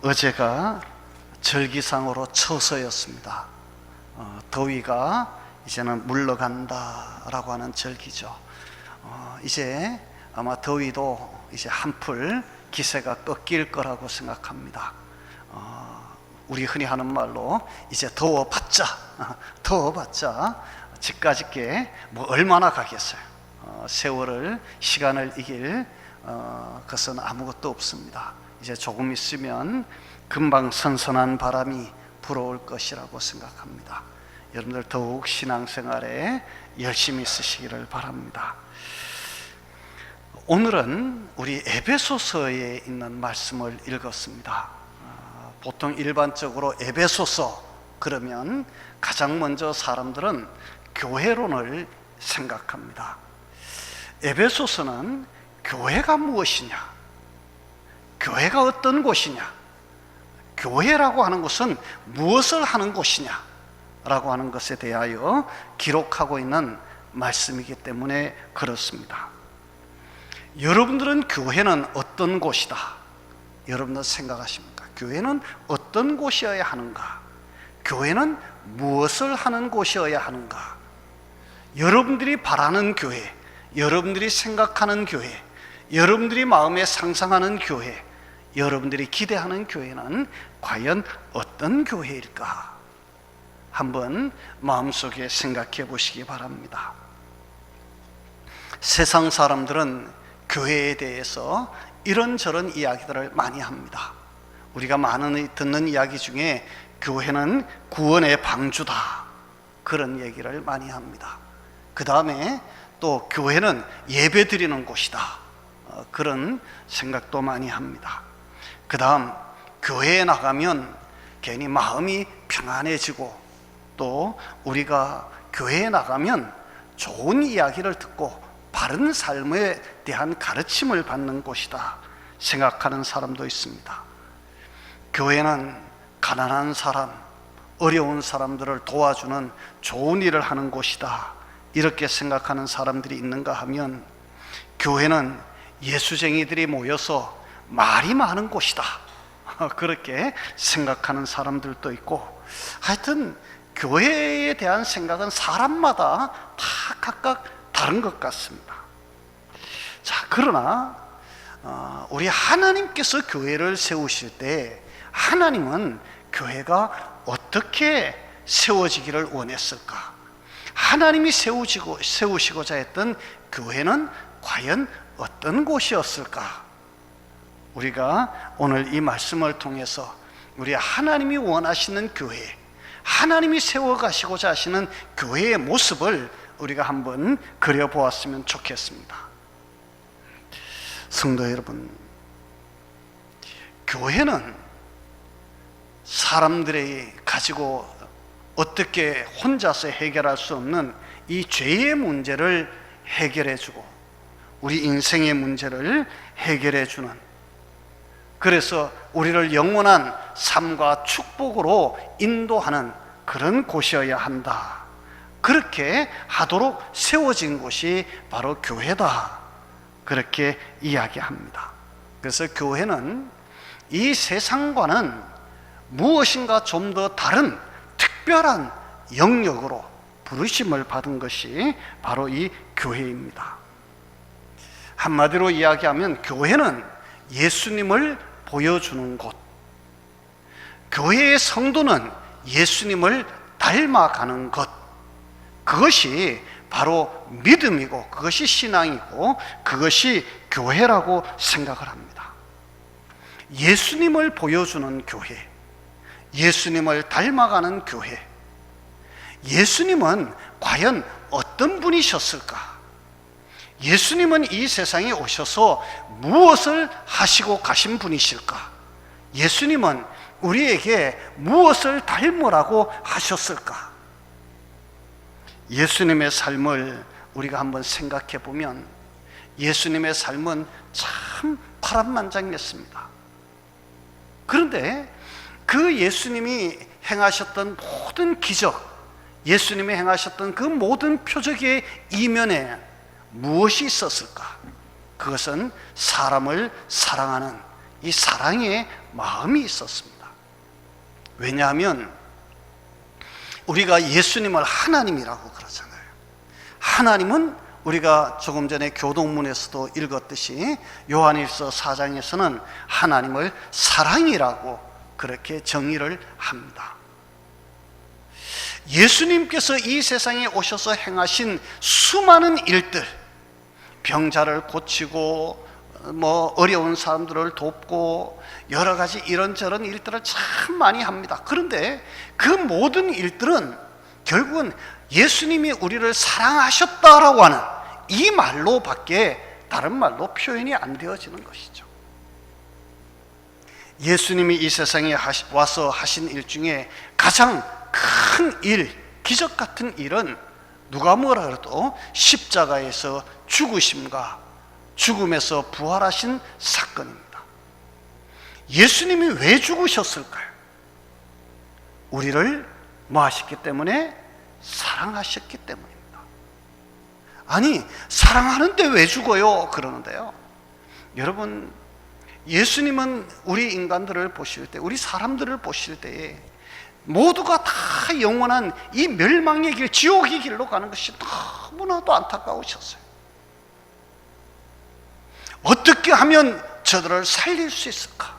어제가 절기상으로 처서였습니다. 더위가 이제는 물러간다라고 하는 절기죠. 이제 아마 더위도 이제 한풀 기세가 꺾일 거라고 생각합니다. 우리 흔히 하는 말로 이제 더워봤자 집까지 게 뭐 얼마나 가겠어요. 세월을, 시간을 이길 것은 아무것도 없습니다. 이제 조금 있으면 금방 선선한 바람이 불어올 것이라고 생각합니다. 여러분들 더욱 신앙생활에 열심히 쓰시기를 바랍니다. 오늘은 우리 에베소서에 있는 말씀을 읽었습니다. 보통 일반적으로 에베소서 그러면 가장 먼저 사람들은 교회론을 생각합니다. 에베소서는 교회가 무엇이냐, 교회가 어떤 곳이냐, 교회라고 하는 것은 무엇을 하는 곳이냐 라고 하는 것에 대하여 기록하고 있는 말씀이기 때문에 그렇습니다. 여러분들은 교회는 어떤 곳이다, 여러분들 생각하십니까? 교회는 어떤 곳이어야 하는가? 교회는 무엇을 하는 곳이어야 하는가? 여러분들이 바라는 교회, 여러분들이 생각하는 교회, 여러분들이 마음에 상상하는 교회, 여러분들이 기대하는 교회는 과연 어떤 교회일까? 한번 마음속에 생각해 보시기 바랍니다. 세상 사람들은 교회에 대해서 이런저런 이야기들을 많이 합니다. 우리가 많이 듣는 이야기 중에 교회는 구원의 방주다, 그런 얘기를 많이 합니다. 그 다음에 또 교회는 예배 드리는 곳이다, 그런 생각도 많이 합니다. 그 다음 교회에 나가면 괜히 마음이 평안해지고, 또 우리가 교회에 나가면 좋은 이야기를 듣고 바른 삶에 대한 가르침을 받는 곳이다 생각하는 사람도 있습니다. 교회는 가난한 사람, 어려운 사람들을 도와주는 좋은 일을 하는 곳이다 이렇게 생각하는 사람들이 있는가 하면, 교회는 예수쟁이들이 모여서 말이 많은 곳이다 그렇게 생각하는 사람들도 있고, 하여튼 교회에 대한 생각은 사람마다 다 각각 다른 것 같습니다. 자, 그러나 우리 하나님께서 교회를 세우실 때 하나님은 교회가 어떻게 세워지기를 원했을까? 하나님이 세우시고자 했던 교회는 과연 어떤 곳이었을까? 우리가 오늘 이 말씀을 통해서 우리 하나님이 원하시는 교회, 하나님이 세워가시고자 하시는 교회의 모습을 우리가 한번 그려보았으면 좋겠습니다. 성도 여러분, 교회는 사람들이 가지고 어떻게 혼자서 해결할 수 없는 이 죄의 문제를 해결해주고 우리 인생의 문제를 해결해주는, 그래서 우리를 영원한 삶과 축복으로 인도하는 그런 곳이어야 한다, 그렇게 하도록 세워진 곳이 바로 교회다, 그렇게 이야기합니다. 그래서 교회는 이 세상과는 무엇인가 좀 더 다른 특별한 영역으로 부르심을 받은 것이 바로 이 교회입니다. 한마디로 이야기하면 교회는 예수님을 보여주는 곳, 교회의 성도는 예수님을 닮아가는 것, 그것이 바로 믿음이고 그것이 신앙이고 그것이 교회라고 생각을 합니다. 예수님을 보여주는 교회, 예수님을 닮아가는 교회. 예수님은 과연 어떤 분이셨을까? 예수님은 이 세상에 오셔서 무엇을 하시고 가신 분이실까? 예수님은 우리에게 무엇을 닮으라고 하셨을까? 예수님의 삶을 우리가 한번 생각해 보면 예수님의 삶은 참 파란만장했습니다. 그런데 그 예수님이 행하셨던 모든 기적, 예수님이 행하셨던 그 모든 표적의 이면에 무엇이 있었을까? 그것은 사람을 사랑하는 이 사랑의 마음이 있었습니다. 왜냐하면 우리가 예수님을 하나님이라고 그러잖아요. 하나님은 우리가 조금 전에 교동문에서도 읽었듯이 요한일서 4장에서는 하나님을 사랑이라고 그렇게 정의를 합니다. 예수님께서 이 세상에 오셔서 행하신 수많은 일들, 병자를 고치고 어려운 사람들을 돕고 여러 가지 이런저런 일들을 참 많이 합니다. 그런데 그 모든 일들은 결국은 예수님이 우리를 사랑하셨다라고 하는 이 말로밖에 다른 말로 표현이 안 되어지는 것이죠. 예수님이 이 세상에 와서 하신 일 중에 가장 큰 일, 기적 같은 일은 누가 뭐라 그래도 십자가에서 죽으심과 죽음에서 부활하신 사건입니다. 예수님이 왜 죽으셨을까요? 우리를 뭐 하셨기 때문에? 사랑하셨기 때문입니다. 아니, 사랑하는데 왜 죽어요? 그러는데요. 여러분, 예수님은 우리 인간들을 보실 때, 우리 사람들을 보실 때에 모두가 다 영원한 이 멸망의 길, 지옥의 길로 가는 것이 너무나도 안타까우셨어요. 어떻게 하면 저들을 살릴 수 있을까?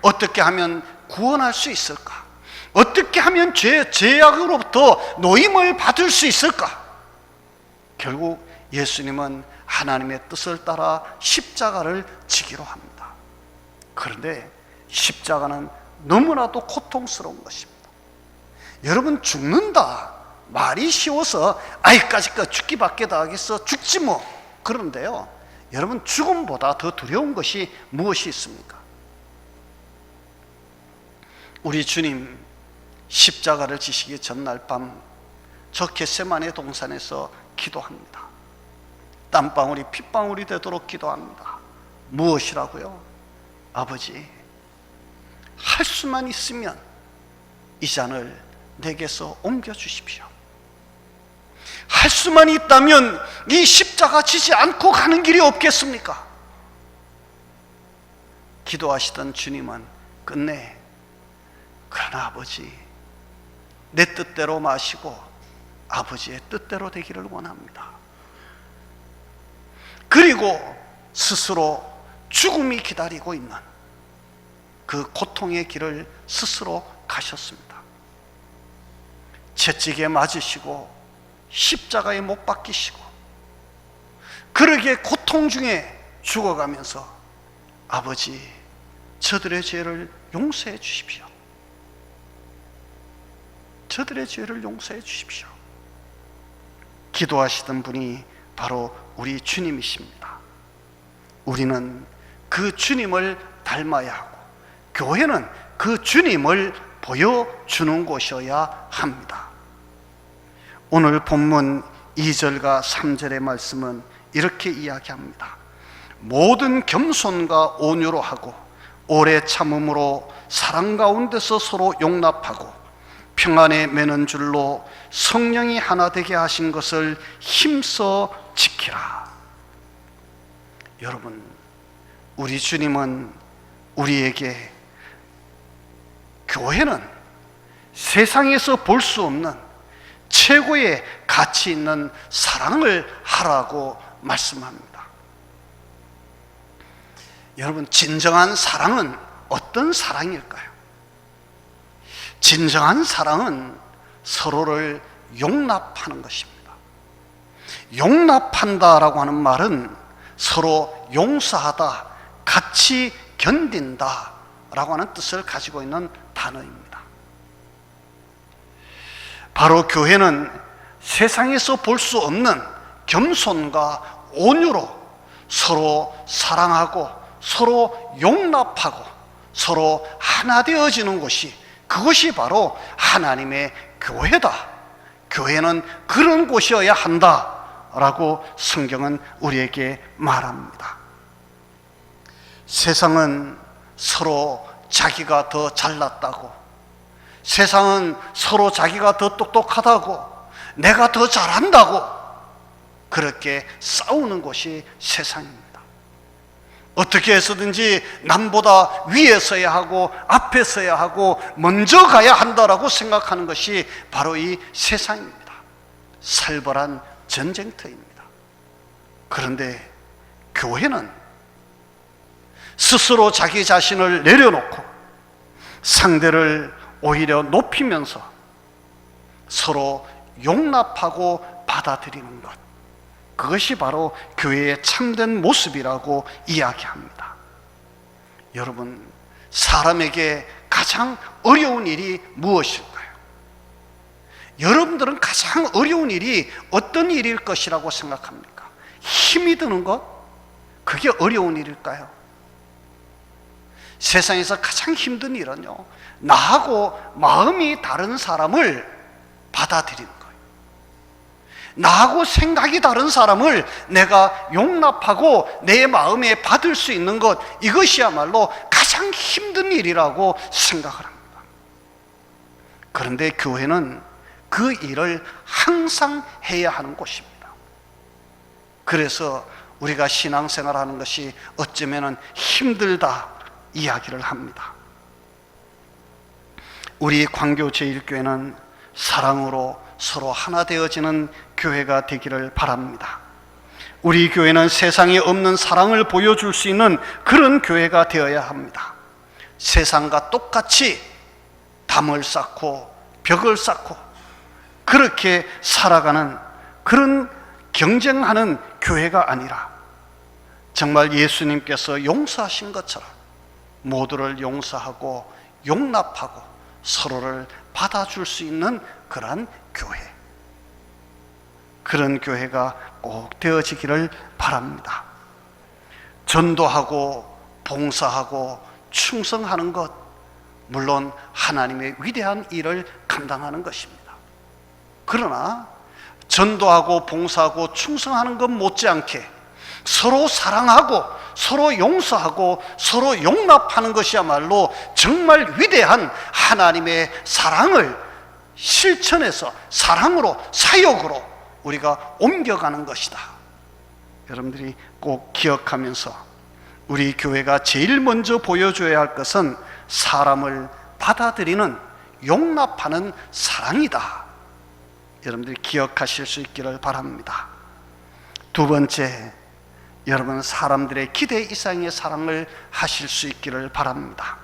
어떻게 하면 구원할 수 있을까? 어떻게 하면 죄악으로부터 노임을 받을 수 있을까? 결국 예수님은 하나님의 뜻을 따라 십자가를 지기로 합니다. 그런데 십자가는 너무나도 고통스러운 것입니다. 여러분, 죽는다 말이 쉬워서 아이까지 죽기밖에 더 하겠어, 죽지 뭐, 그런데요, 여러분, 죽음보다 더 두려운 것이 무엇이 있습니까? 우리 주님 십자가를 지시기 전날 밤 저 겟세마네 동산에서 기도합니다. 땀방울이 핏방울이 되도록 기도합니다. 무엇이라고요? 아버지, 할 수만 있으면 이 잔을 내게서 옮겨주십시오. 할 수만 있다면 이 십자가 지지 않고 가는 길이 없겠습니까? 기도하시던 주님은 끝내, 그러나 아버지, 내 뜻대로 마시고 아버지의 뜻대로 되기를 원합니다. 그리고 스스로 죽음이 기다리고 있는 그 고통의 길을 스스로 가셨습니다. 채찍에 맞으시고 십자가에 못 박히시고 그러게 고통 중에 죽어가면서 아버지, 저들의 죄를 용서해 주십시오. 저들의 죄를 용서해 주십시오. 기도하시던 분이 바로 우리 주님이십니다. 우리는 그 주님을 닮아야 하고 교회는 그 주님을 보여주는 곳이어야 합니다. 오늘 본문 2절과 3절의 말씀은 이렇게 이야기합니다. 모든 겸손과 온유로 하고 오래 참음으로 사랑 가운데서 서로 용납하고 평안에 매는 줄로 성령이 하나 되게 하신 것을 힘써 지키라. 여러분, 우리 주님은 우리에게, 교회는 세상에서 볼 수 없는 최고의 가치 있는 사랑을 하라고 말씀합니다. 여러분, 진정한 사랑은 어떤 사랑일까요? 진정한 사랑은 서로를 용납하는 것입니다. 용납한다라고 하는 말은 서로 용서하다, 같이 견딘다 라고 하는 뜻을 가지고 있는 단어입니다. 바로 교회는 세상에서 볼 수 없는 겸손과 온유로 서로 사랑하고 서로 용납하고 서로 하나 되어지는 곳이, 그것이 바로 하나님의 교회다. 교회는 그런 곳이어야 한다라고 성경은 우리에게 말합니다. 세상은 서로 자기가 더 잘났다고, 세상은 서로 자기가 더 똑똑하다고, 내가 더 잘한다고 그렇게 싸우는 곳이 세상입니다. 어떻게 해서든지 남보다 위에 서야 하고 앞에 서야 하고 먼저 가야 한다라고 생각하는 것이 바로 이 세상입니다. 살벌한 전쟁터입니다. 그런데 교회는 스스로 자기 자신을 내려놓고 상대를 오히려 높이면서 서로 용납하고 받아들이는 것, 그것이 바로 교회의 참된 모습이라고 이야기합니다. 여러분, 사람에게 가장 어려운 일이 무엇일까요? 여러분들은 가장 어려운 일이 어떤 일일 것이라고 생각합니까? 힘이 드는 것? 그게 어려운 일일까요? 세상에서 가장 힘든 일은요, 나하고 마음이 다른 사람을 받아들이는 거예요. 나하고 생각이 다른 사람을 내가 용납하고 내 마음에 받을 수 있는 것, 이것이야말로 가장 힘든 일이라고 생각을 합니다. 그런데 교회는 그 일을 항상 해야 하는 곳입니다. 그래서 우리가 신앙생활하는 것이 어쩌면 힘들다 이야기를 합니다. 우리 광교 제1교회는 사랑으로 서로 하나 되어지는 교회가 되기를 바랍니다. 우리 교회는 세상에 없는 사랑을 보여줄 수 있는 그런 교회가 되어야 합니다. 세상과 똑같이 담을 쌓고 벽을 쌓고 그렇게 살아가는 그런 경쟁하는 교회가 아니라 정말 예수님께서 용서하신 것처럼 모두를 용서하고 용납하고 서로를 받아줄 수 있는 그러한 교회, 그런 교회가 꼭 되어지기를 바랍니다. 전도하고 봉사하고 충성하는 것, 물론 하나님의 위대한 일을 감당하는 것입니다. 그러나 전도하고 봉사하고 충성하는 것 못지않게 서로 사랑하고 서로 용서하고 서로 용납하는 것이야말로 정말 위대한 하나님의 사랑을 실천해서 사랑으로, 사역으로 우리가 옮겨가는 것이다. 여러분들이 꼭 기억하면서 우리 교회가 제일 먼저 보여줘야 할 것은 사람을 받아들이는, 용납하는 사랑이다. 여러분들이 기억하실 수 있기를 바랍니다. 두 번째, 여러분 사람들의 기대 이상의 사랑을 하실 수 있기를 바랍니다.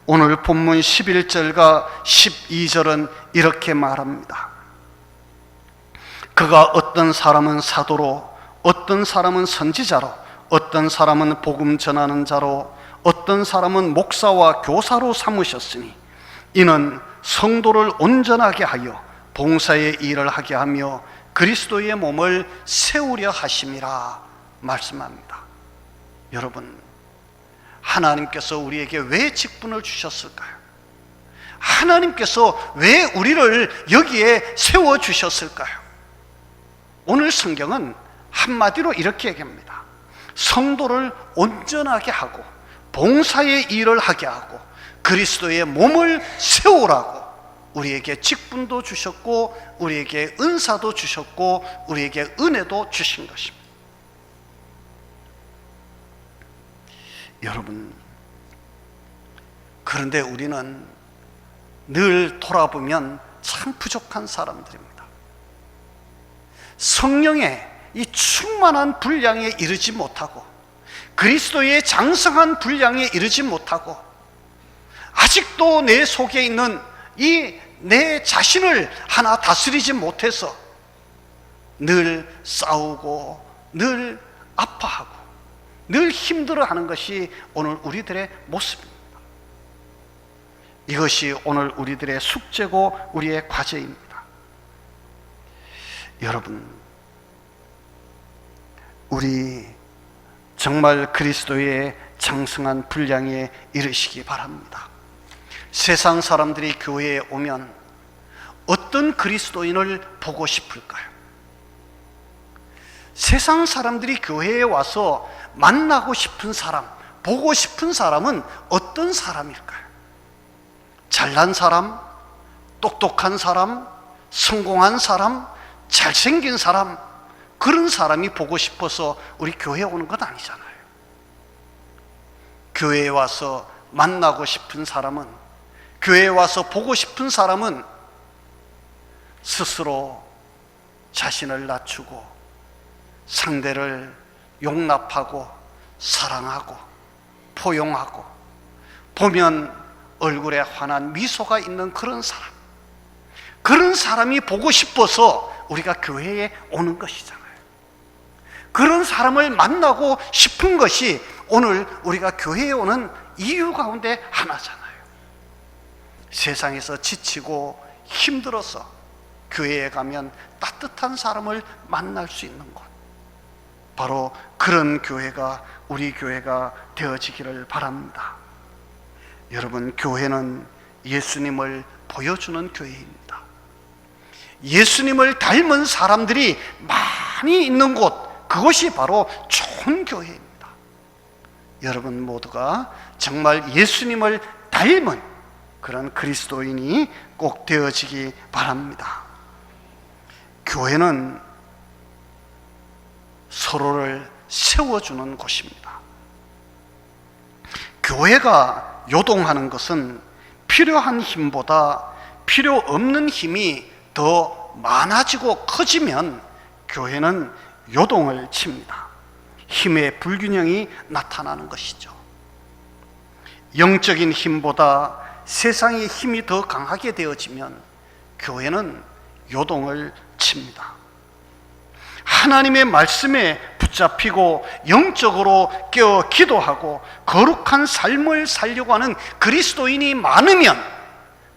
오늘 본문 11절과 12절은 이렇게 말합니다. 그가 어떤 사람은 사도로, 어떤 사람은 선지자로, 어떤 사람은 복음 전하는 자로, 어떤 사람은 목사와 교사로 삼으셨으니 이는 성도를 온전하게 하여 봉사의 일을 하게 하며 그리스도의 몸을 세우려 하심이라 말씀합니다. 여러분, 하나님께서 우리에게 왜 직분을 주셨을까요? 하나님께서 왜 우리를 여기에 세워주셨을까요? 오늘 성경은 한마디로 이렇게 얘기합니다. 성도를 온전하게 하고 봉사의 일을 하게 하고 그리스도의 몸을 세우라고 우리에게 직분도 주셨고 우리에게 은사도 주셨고 우리에게 은혜도 주신 것입니다. 여러분, 그런데 우리는 늘 돌아보면 참 부족한 사람들입니다. 성령의 이 충만한 분량에 이르지 못하고 그리스도의 장성한 분량에 이르지 못하고 아직도 내 속에 있는 이 내 자신을 하나 다스리지 못해서 늘 싸우고 늘 아파하고 늘 힘들어하는 것이 오늘 우리들의 모습입니다. 이것이 오늘 우리들의 숙제고 우리의 과제입니다. 여러분, 우리 정말 그리스도의 장성한 분량에 이르시기 바랍니다. 세상 사람들이 교회에 오면 어떤 그리스도인을 보고 싶을까요? 세상 사람들이 교회에 와서 만나고 싶은 사람, 보고 싶은 사람은 어떤 사람일까요? 잘난 사람, 똑똑한 사람, 성공한 사람, 잘생긴 사람, 그런 사람이 보고 싶어서 우리 교회에 오는 건 아니잖아요. 교회에 와서 만나고 싶은 사람은, 교회에 와서 보고 싶은 사람은 스스로 자신을 낮추고 상대를 용납하고 사랑하고 포용하고 보면 얼굴에 환한 미소가 있는 그런 사람, 그런 사람이 보고 싶어서 우리가 교회에 오는 것이잖아요. 그런 사람을 만나고 싶은 것이 오늘 우리가 교회에 오는 이유 가운데 하나잖아요. 세상에서 지치고 힘들어서 교회에 가면 따뜻한 사람을 만날 수 있는 곳, 바로 그런 교회가 우리 교회가 되어지기를 바랍니다. 여러분, 교회는 예수님을 보여주는 교회입니다. 예수님을 닮은 사람들이 많이 있는 곳, 그것이 바로 좋은 교회입니다. 여러분 모두가 정말 예수님을 닮은 그런 그리스도인이 꼭 되어지기 바랍니다. 교회는 서로를 세워주는 곳입니다. 교회가 요동하는 것은 필요한 힘보다 필요 없는 힘이 더 많아지고 커지면 교회는 요동을 칩니다. 힘의 불균형이 나타나는 것이죠. 영적인 힘보다 세상의 힘이 더 강하게 되어지면 교회는 요동을 칩니다. 하나님의 말씀에 붙잡히고 영적으로 깨어 기도하고 거룩한 삶을 살려고 하는 그리스도인이 많으면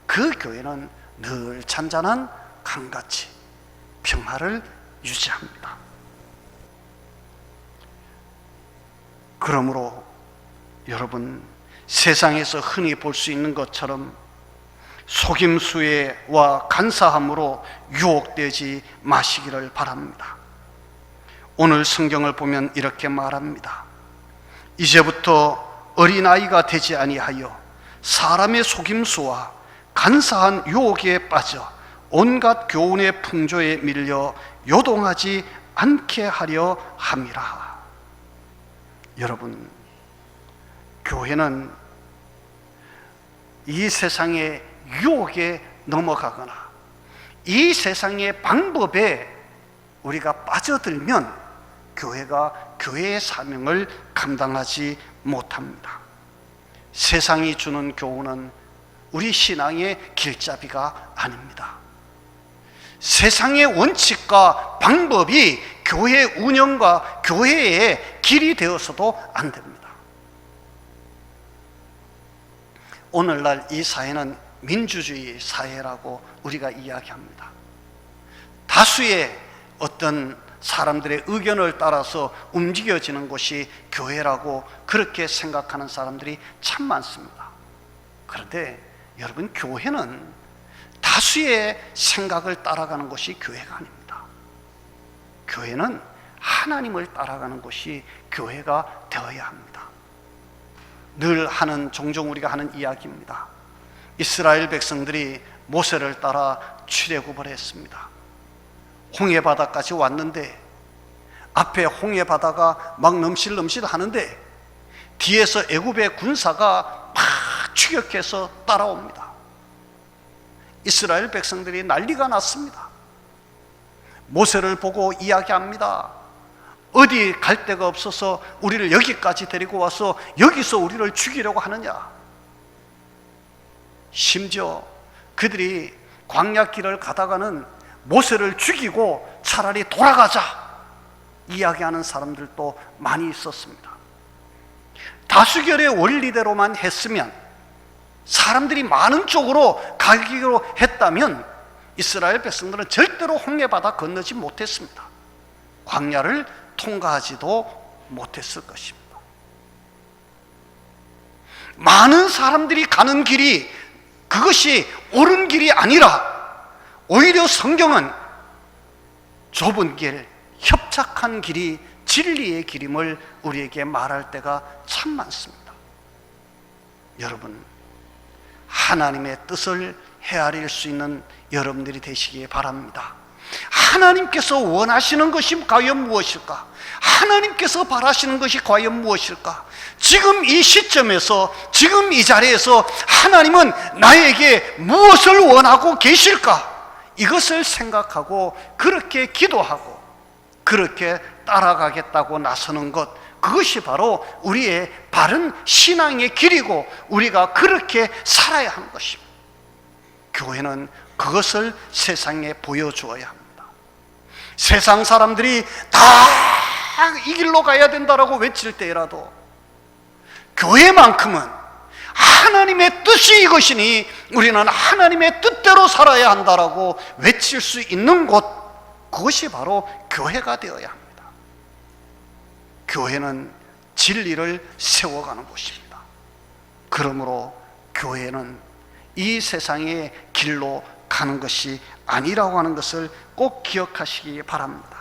그 교회는 늘 잔잔한 강같이 평화를 유지합니다. 그러므로 여러분, 세상에서 흔히 볼 수 있는 것처럼 속임수와 간사함으로 유혹되지 마시기를 바랍니다. 오늘 성경을 보면 이렇게 말합니다. 이제부터 어린아이가 되지 아니하여 사람의 속임수와 간사한 유혹에 빠져 온갖 교훈의 풍조에 밀려 요동하지 않게 하려 함이라. 여러분, 교회는 이 세상의 유혹에 넘어가거나 이 세상의 방법에 우리가 빠져들면 교회가 교회의 사명을 감당하지 못합니다. 세상이 주는 교훈은 우리 신앙의 길잡이가 아닙니다. 세상의 원칙과 방법이 교회 운영과 교회의 길이 되어서도 안 됩니다. 오늘날 이 사회는 민주주의 사회라고 우리가 이야기합니다. 다수의 어떤 사람들의 의견을 따라서 움직여지는 곳이 교회라고 그렇게 생각하는 사람들이 참 많습니다. 그런데 여러분, 교회는 다수의 생각을 따라가는 것이 교회가 아닙니다. 교회는 하나님을 따라가는 것이 교회가 되어야 합니다. 늘 종종 우리가 하는 이야기입니다. 이스라엘 백성들이 모세를 따라 출애굽을 했습니다. 홍해바다까지 왔는데 앞에 홍해바다가 막 넘실넘실 하는데 뒤에서 애굽의 군사가 막 추격해서 따라옵니다. 이스라엘 백성들이 난리가 났습니다. 모세를 보고 이야기합니다. 어디 갈 데가 없어서 우리를 여기까지 데리고 와서 여기서 우리를 죽이려고 하느냐. 심지어 그들이 광야길을 가다가는 모세를 죽이고 차라리 돌아가자 이야기하는 사람들도 많이 있었습니다. 다수결의 원리대로만 했으면, 사람들이 많은 쪽으로 가기로 했다면 이스라엘 백성들은 절대로 홍해바다 건너지 못했습니다. 광야를 통과하지도 못했을 것입니다. 많은 사람들이 가는 길이 그것이 옳은 길이 아니라 오히려 성경은 좁은 길, 협착한 길이 진리의 길임을 우리에게 말할 때가 참 많습니다. 여러분, 하나님의 뜻을 헤아릴 수 있는 여러분들이 되시기 바랍니다. 하나님께서 원하시는 것이 과연 무엇일까? 하나님께서 바라시는 것이 과연 무엇일까? 지금 이 시점에서, 지금 이 자리에서 하나님은 나에게 무엇을 원하고 계실까? 이것을 생각하고 그렇게 기도하고 그렇게 따라가겠다고 나서는 것, 그것이 바로 우리의 바른 신앙의 길이고 우리가 그렇게 살아야 하는 것입니다. 교회는 그것을 세상에 보여주어야 합니다. 세상 사람들이 다 이 길로 가야 된다라고 외칠 때라도 교회만큼은 하나님의 뜻이 이것이니 우리는 하나님의 뜻대로 살아야 한다라고 외칠 수 있는 곳, 그것이 바로 교회가 되어야 합니다. 교회는 진리를 세워가는 곳입니다. 그러므로 교회는 이 세상의 길로 가는 것이 아니라고 하는 것을 꼭 기억하시기 바랍니다.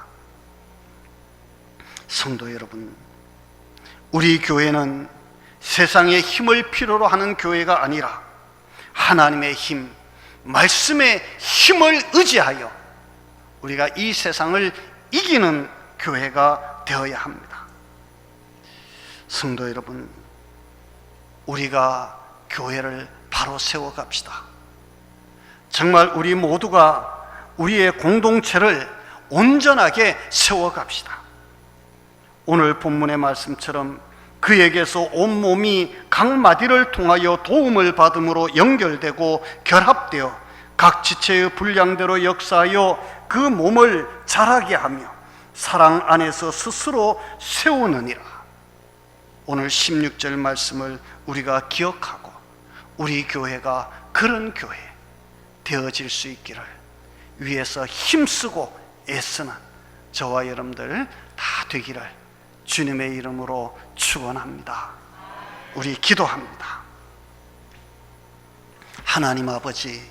성도 여러분, 우리 교회는 세상의 힘을 필요로 하는 교회가 아니라 하나님의 힘, 말씀의 힘을 의지하여 우리가 이 세상을 이기는 교회가 되어야 합니다. 성도 여러분, 우리가 교회를 바로 세워갑시다. 정말 우리 모두가 우리의 공동체를 온전하게 세워갑시다. 오늘 본문의 말씀처럼 그에게서 온몸이 각 마디를 통하여 도움을 받음으로 연결되고 결합되어 각 지체의 분량대로 역사하여 그 몸을 자라게 하며 사랑 안에서 스스로 세우느니라. 오늘 16절 말씀을 우리가 기억하고 우리 교회가 그런 교회 되어질 수 있기를 위해서 힘쓰고 애쓰는 저와 여러분들 다 되기를 주님의 이름으로 축원합니다. 우리 기도합니다. 하나님 아버지,